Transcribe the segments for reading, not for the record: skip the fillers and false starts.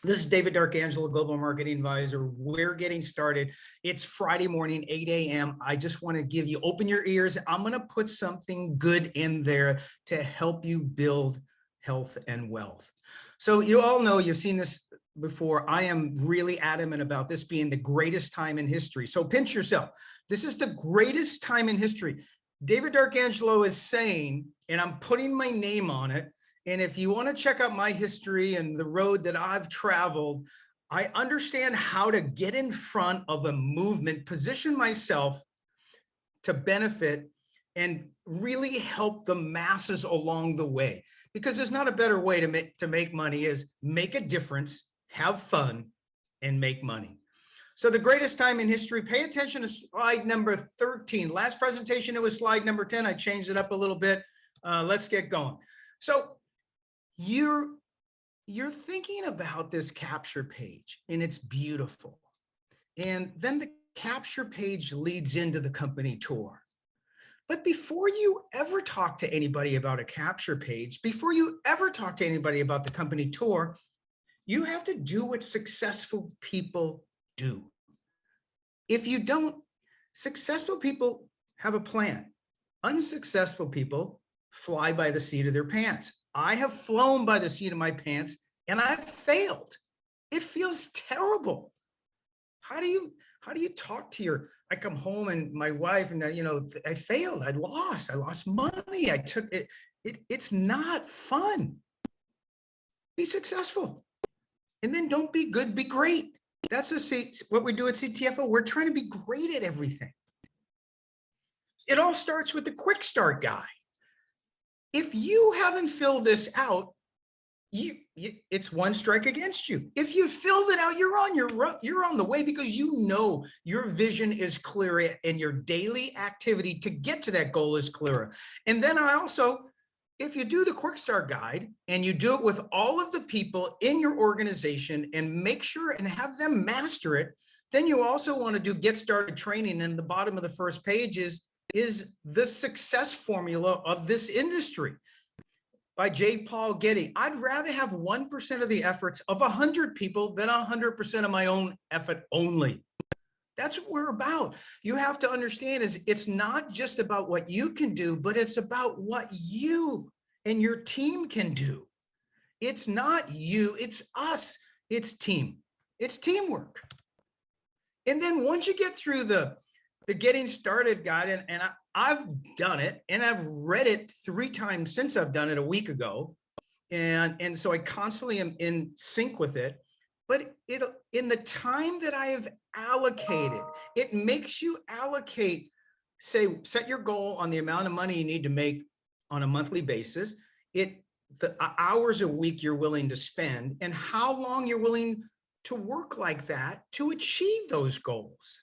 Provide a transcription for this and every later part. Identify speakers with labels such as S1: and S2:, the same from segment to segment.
S1: This is David D'Arcangelo, Global Marketing Advisor. We're getting started. It's Friday morning, 8 a.m. I just want to give you, open your ears. I'm going to put something good in there to help you build health and wealth. So you all know, you've seen this before. I am really adamant about this being the greatest time in history. So pinch yourself. This is the greatest time in history. David D'Arcangelo is saying, and I'm putting my name on it, and if you want to check out my history and the road that I've traveled, I understand how to get in front of a movement, position myself to benefit and really help the masses along the way. Because there's not a better way to make money is make a difference, have fun, and make money. So the greatest time in history, pay attention to slide number 13. Last presentation, it was slide number 10. I changed it up a little bit. Let's get going. So you're thinking about this capture page, and it's beautiful. And then the capture page leads into the company tour. But before you ever talk to anybody about a capture page, before you ever talk to anybody about the company tour, you have to do what successful people do. If you don't, successful people have a plan. Unsuccessful people fly by the seat of their pants. I have flown by the seat of my pants and I've failed. It feels terrible. How do you talk to your, I come home and my wife and I failed, I lost money. I took it. It's not fun. Be successful. And then don't be good, be great. That's what we do at CTFO. We're trying to be great at everything. It all starts with the quick start guide. If you haven't filled this out, it's one strike against you. If you filled it out, you're on the way, because you know your vision is clear and your daily activity to get to that goal is clearer. And then if you do the quick start guide and you do it with all of the people in your organization and make sure and have them master it, then you also want to do get started training. And the bottom of the first page is the success formula of this industry by J. Paul Getty. I'd rather have 1% of the efforts of 100 people than 100% of my own effort only. That's what we're about. You have to understand it's not just about what you can do, but it's about what you and your team can do. It's not you, it's us, it's team. It's teamwork. And then once you get through the getting started guide, and I've done it and I've read it 3 times since I've done it a week ago. And so I constantly am in sync with it. But in the time that I have allocated, it makes you allocate, set your goal on the amount of money you need to make on a monthly basis, the hours a week you're willing to spend, and how long you're willing to work like that to achieve those goals.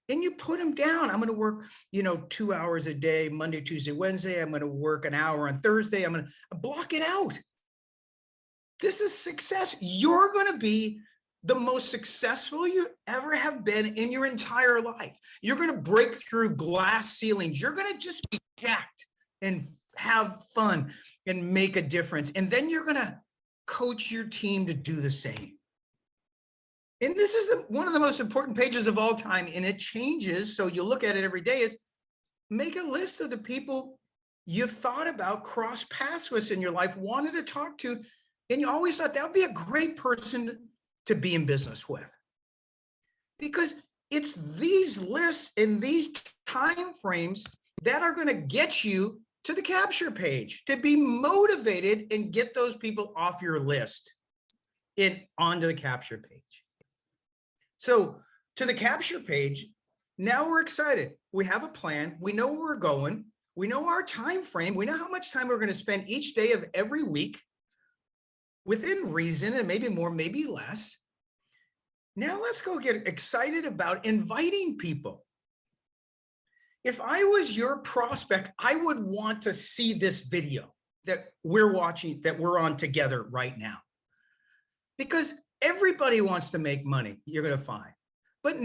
S1: And you put them down. I'm going to work, 2 hours a day, Monday, Tuesday, Wednesday. I'm going to work an hour on Thursday. I'm going to block it out. This is success. You're going to be the most successful you ever have been in your entire life. You're going to break through glass ceilings. You're going to just be jacked and have fun and make a difference. And then you're going to coach your team to do the same. And this is one of the most important pages of all time, and it changes. So you look at it every day, is make a list of the people you've thought about, cross paths with in your life, wanted to talk to, and you always thought that would be a great person to be in business with. Because it's these lists and these time frames that are going to get you to the capture page, to be motivated and get those people off your list and onto the capture page. So to the capture page, now we're excited. We have a plan. We know where we're going. We know our time frame. We know how much time we're going to spend each day of every week within reason, and maybe more, maybe less. Now let's go get excited about inviting people. If I was your prospect, I would want to see this video that we're watching, that we're on together right now. Because everybody wants to make money, you're going to find. But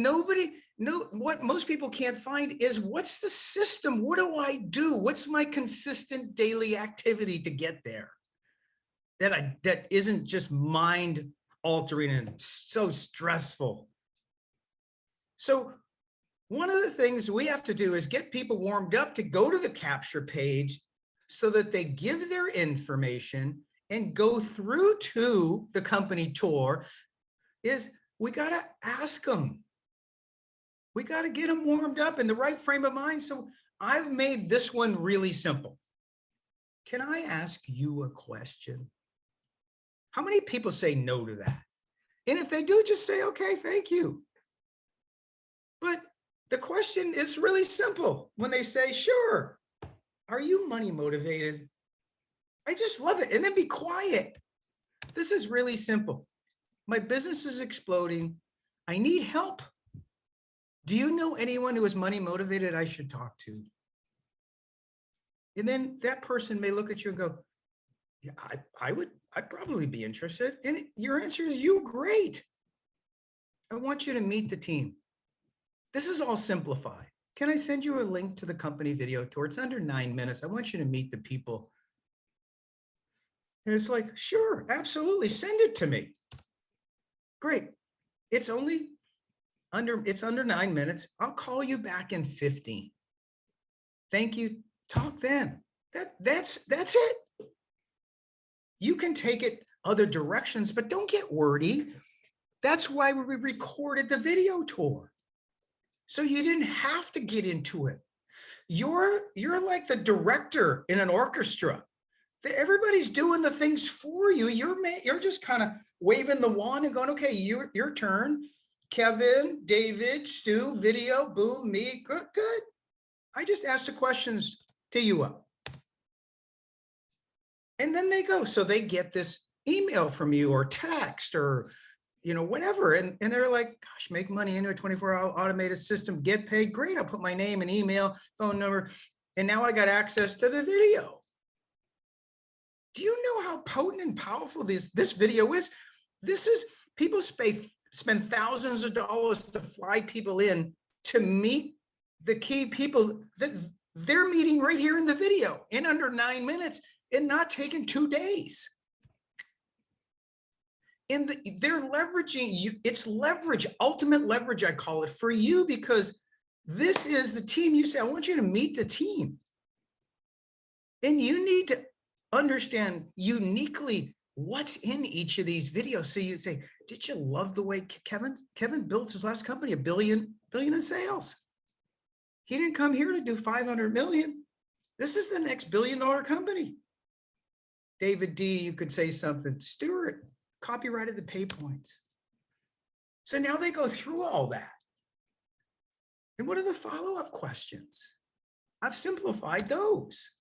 S1: what most people can't find is, what's the system? What do I do? What's my consistent daily activity to get there? That isn't just mind altering and so stressful. So one of the things we have to do is get people warmed up to go to the capture page so that they give their information and go through to the company tour. Is we got to ask them. We got to get them warmed up in the right frame of mind. So I've made this one really simple. Can I ask you a question? How many people say no to that? And if they do, just say, okay, thank you. But the question is really simple. When they say, sure, are you money motivated? I just love it. And then be quiet. This is really simple. My business is exploding. I need help. Do you know anyone who is money motivated I should talk to? And then that person may look at you and go, yeah, I'd probably be interested. And your answer is you, great. I want you to meet the team. This is all simplified. Can I send you a link to the company video tour? It's under 9 minutes. I want you to meet the people. And it's like, sure, absolutely. Send it to me. Great. It's under 9 minutes. I'll call you back in 15. Thank you. Talk then. That's it. You can take it other directions, but don't get wordy. That's why we recorded the video tour. So you didn't have to get into it. You're like the director in an orchestra. Everybody's doing the things for you. You're just kind of waving the wand and going, okay, your turn. Kevin, David, Stu, video, boom, me, good. I just asked the questions, tee you up. And then they go. So they get this email from you or text or, whatever. And they're like, gosh, make money into a 24-hour automated system, get paid. Great. I'll put my name and email, phone number. And now I got access to the video. Do you know how potent and powerful this video is? People spend thousands of dollars to fly people in to meet the key people that they're meeting right here in the video in under 9 minutes and not taking 2 days. And they're leveraging you. It's leverage, ultimate leverage, I call it, for you, because this is the team. You say, I want you to meet the team. And you need to understand uniquely what's in each of these videos. So you say, did you love the way Kevin built his last company, $1 billion in sales? He didn't come here to do 500 million. This is the next $1 billion company. David D, you could say something. Stuart copyrighted the pay points. So now they go through all that. And what are the follow-up questions? I've simplified those.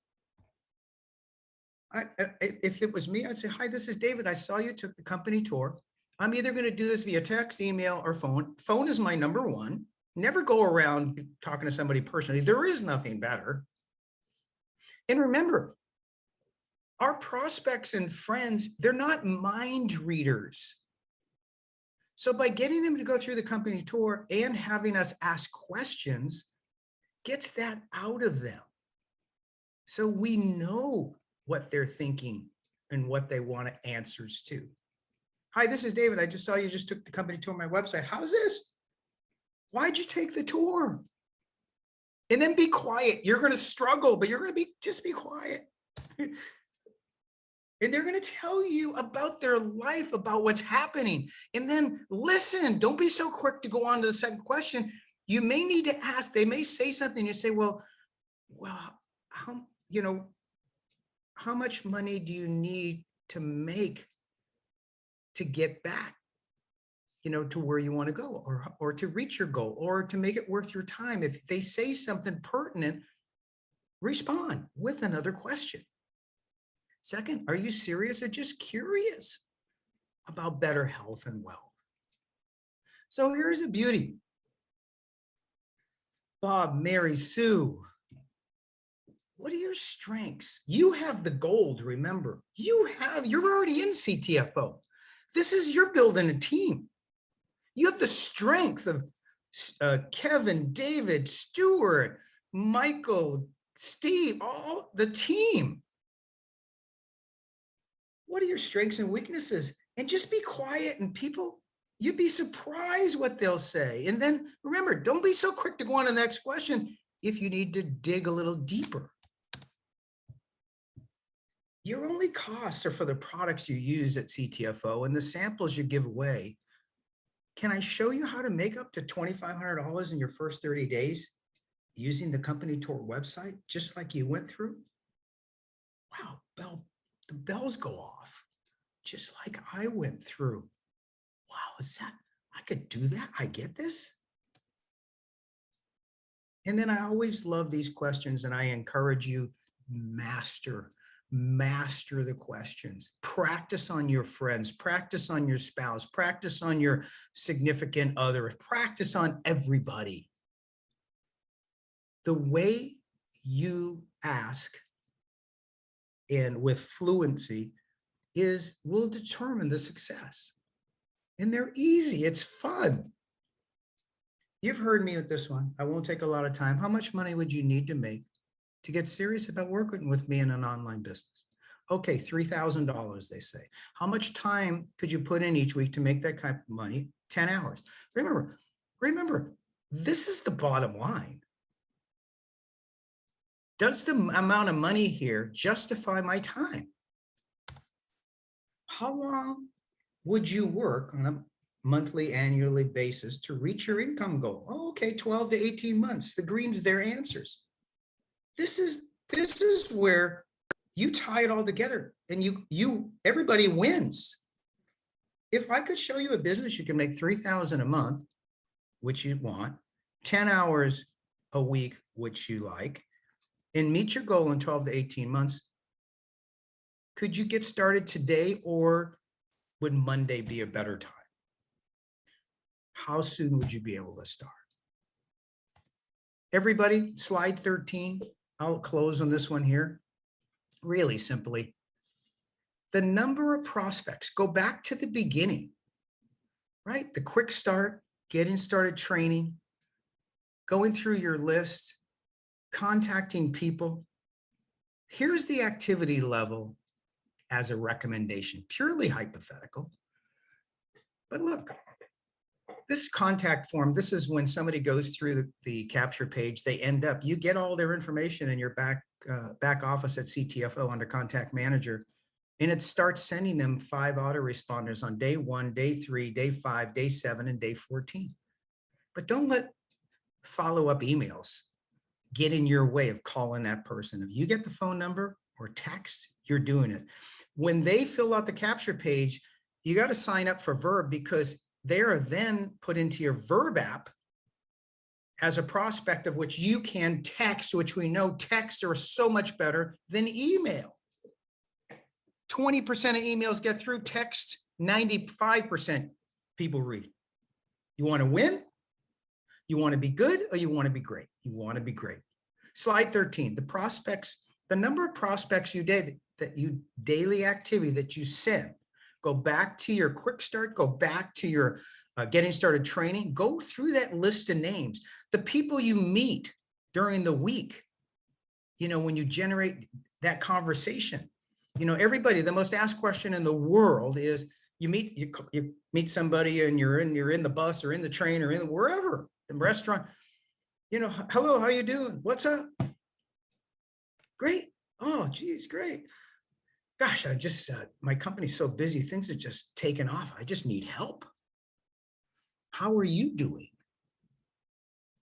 S1: If it was me, I'd say, hi, this is David. I saw you took the company tour. I'm either going to do this via text, email, or phone. Phone is my number one. Never go around talking to somebody personally. There is nothing better. And remember, our prospects and friends, they're not mind readers. So by getting them to go through the company tour and having us ask questions, gets that out of them. So we know what they're thinking and what they want answers to. Hi, this is David. I just saw you just took the company tour on my website. How's this? Why'd you take the tour? And then be quiet. You're going to struggle, but you're going to just be quiet. And they're going to tell you about their life, about what's happening. And then listen, don't be so quick to go on to the second question. You may need to ask, they may say something, you say, well, how much money do you need to make to get back, to where you want to go, or to reach your goal, or to make it worth your time? If they say something pertinent, respond with another question. Second, are you serious or just curious about better health and wealth? So here's a beauty. Bob, Mary, Sue, what are your strengths? You have the gold, remember. You're already in CTFO. This is, you're building a team. You have the strength of Kevin, David, Stuart, Michael, Steve, all the team. What are your strengths and weaknesses? and just be quiet, and people, you'd be surprised what they'll say. And then remember, don't be so quick to go on to the next question if you need to dig a little deeper. Your only costs are for the products you use at CTFO and the samples you give away. Can I show you how to make up to $2,500 in your first 30 days using the company tour website, just like you went through? Wow, the bells go off, just like I went through. Wow, is that, I could do that? I get this? And then I always love these questions, and I encourage you, master the questions. Practice on your friends, practice on your spouse, practice on your significant other, practice on everybody. The way you ask and with fluency will determine the success. And they're easy, it's fun. You've heard me with this one. I won't take a lot of time. How much money would you need to make to get serious about working with me in an online business? Okay, $3,000, they say. How much time could you put in each week to make that kind of money? 10 hours. Remember, this is the bottom line. Does the amount of money here justify my time? How long would you work on a monthly, annually basis to reach your income goal? Oh, okay, 12 to 18 months. The green's their answers. This is where you tie it all together, and everybody wins. If I could show you a business you can make $3,000 a month, which you want, 10 hours a week, which you like, and meet your goal in 12 to 18 months, could you get started today, or would Monday be a better time? How soon would you be able to start? Everybody, slide 13. I'll close on this one here. Really simply, the number of prospects, go back to the beginning, right? The quick start, getting started training, going through your list, contacting people. Here's the activity level as a recommendation, purely hypothetical. But look, this contact form, this is when somebody goes through the capture page, they end up, you get all their information in your back office at CTFO under Contact Manager, and it starts sending them 5 autoresponders on day 1, day 3, day 5, day 7, and day 14. But don't let follow-up emails get in your way of calling that person. If you get the phone number or text, you're doing it. When they fill out the capture page, you got to sign up for Verb, because they are then put into your Verb app as a prospect of which you can text, which we know texts are so much better than email. 20% of emails get through, text 95% people read. You want to win? You want to be good, or you want to be great? You want to be great. Slide 13, the prospects, the number of prospects daily activity that you send. Go back to your quick start, go back to your getting started training, go through that list of names, the people you meet during the week, when you generate that conversation. Everybody, the most asked question in the world is, you meet somebody, and you're in the bus or in the train or in wherever, the restaurant, hello, how you doing? What's up? Great. Oh, geez, great. Gosh, my company's so busy, things are just taken off. I just need help. How are you doing?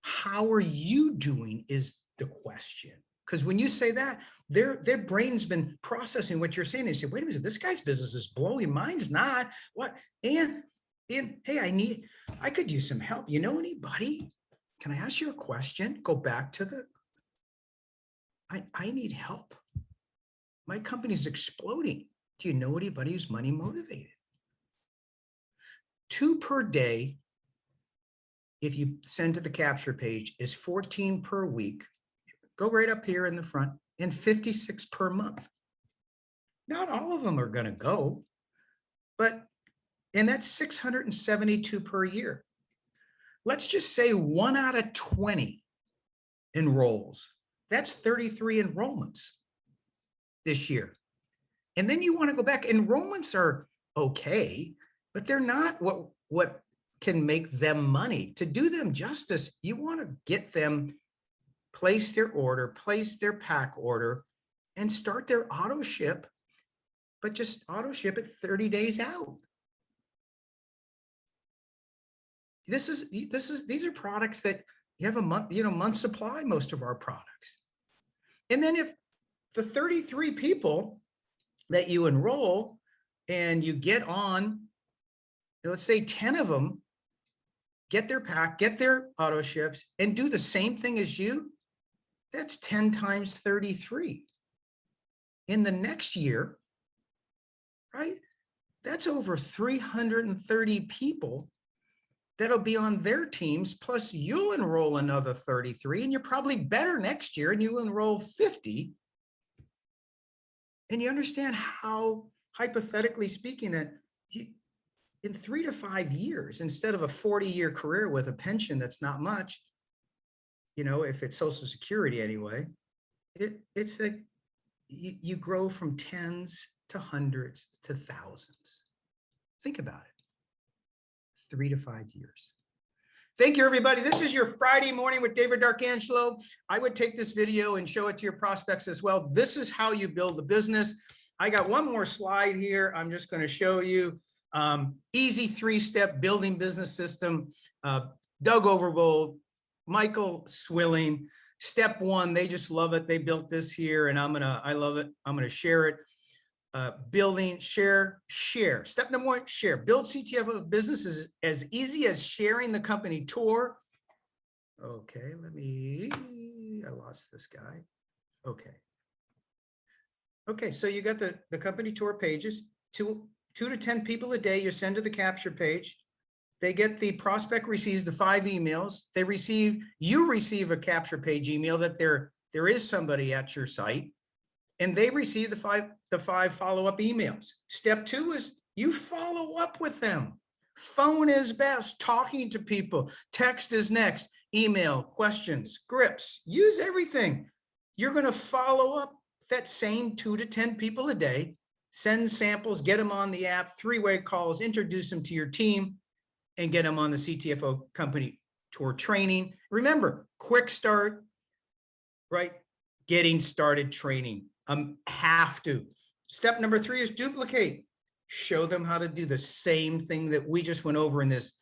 S1: How are you doing is the question. Because when you say that, their brain's been processing what you're saying. They say, wait a minute, this guy's business is blowing. Mine's not. What? And hey, I could use some help. You know anybody? Can I ask you a question? Go back to I need help. My company's exploding. Do you know anybody who's money motivated? 2 per day, if you send to the capture page, is 14 per week. Go right up here in the front, and 56 per month. Not all of them are going to go, and that's 672 per year. Let's just say 1 out of 20 enrolls. That's 33 enrollments this year. And then you want to go back. Enrollments are okay, but they're not what can make them money. To do them justice, you want to get them place their order, place their pack order, and start their auto ship, but just auto ship it 30 days out. These are products that you have a month supply, most of our products. And then if the 33 people that you enroll and you get on, let's say 10 of them get their pack, get their auto ships, and do the same thing as you, that's 10 times 33. In the next year, right, that's over 330 people that'll be on their teams, plus you'll enroll another 33, and you're probably better next year, and you enroll 50. And you understand how, hypothetically speaking, that in 3 to 5 years, instead of a 40-year career with a pension that's not much, if it's Social Security anyway, it's like you grow from tens to hundreds to thousands. Think about it. 3 to 5 years. Thank you, everybody. This is your Friday morning with David D'Arcangelo. I would take this video and show it to your prospects as well. This is how you build a business. I got one more slide here. I'm just going to show you easy 3-step building business system. Doug Overbold, Michael Swilling. Step 1, they just love it. They built this here, and I love it. I'm gonna share it. Building, share. Step number 1, share. Build CTFO businesses as easy as sharing the company tour. Okay, I lost this guy. Okay, so you got the company tour pages, 2 to 10 people a day you send to the capture page. They get the prospect receives the 5 emails. You receive a capture page email that there is somebody at your site, and they receive the 5 follow-up emails. Step 2 is you follow up with them. Phone is best, talking to people. Text is next, email, questions, scripts, use everything. You're gonna follow up that same 2 to 10 people a day, send samples, get them on the app, 3-way calls, introduce them to your team, and get them on the CTFO company tour training. Remember, quick start, right? Getting started training. Have to. Step number 3 is duplicate. Show them how to do the same thing that we just went over in this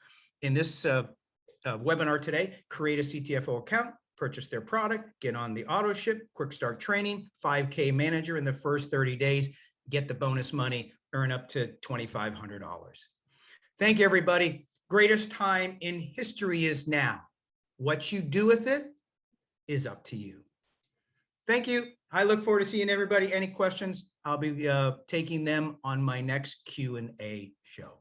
S1: webinar today. Create a CTFO account, purchase their product, get on the auto ship, quick start training, 5K manager in the first 30 days, get the bonus money, earn up to $2,500. Thank you, everybody. Greatest time in history is now. What you do with it is up to you. Thank you. I look forward to seeing everybody. Any questions? I'll be taking them on my next Q&A show.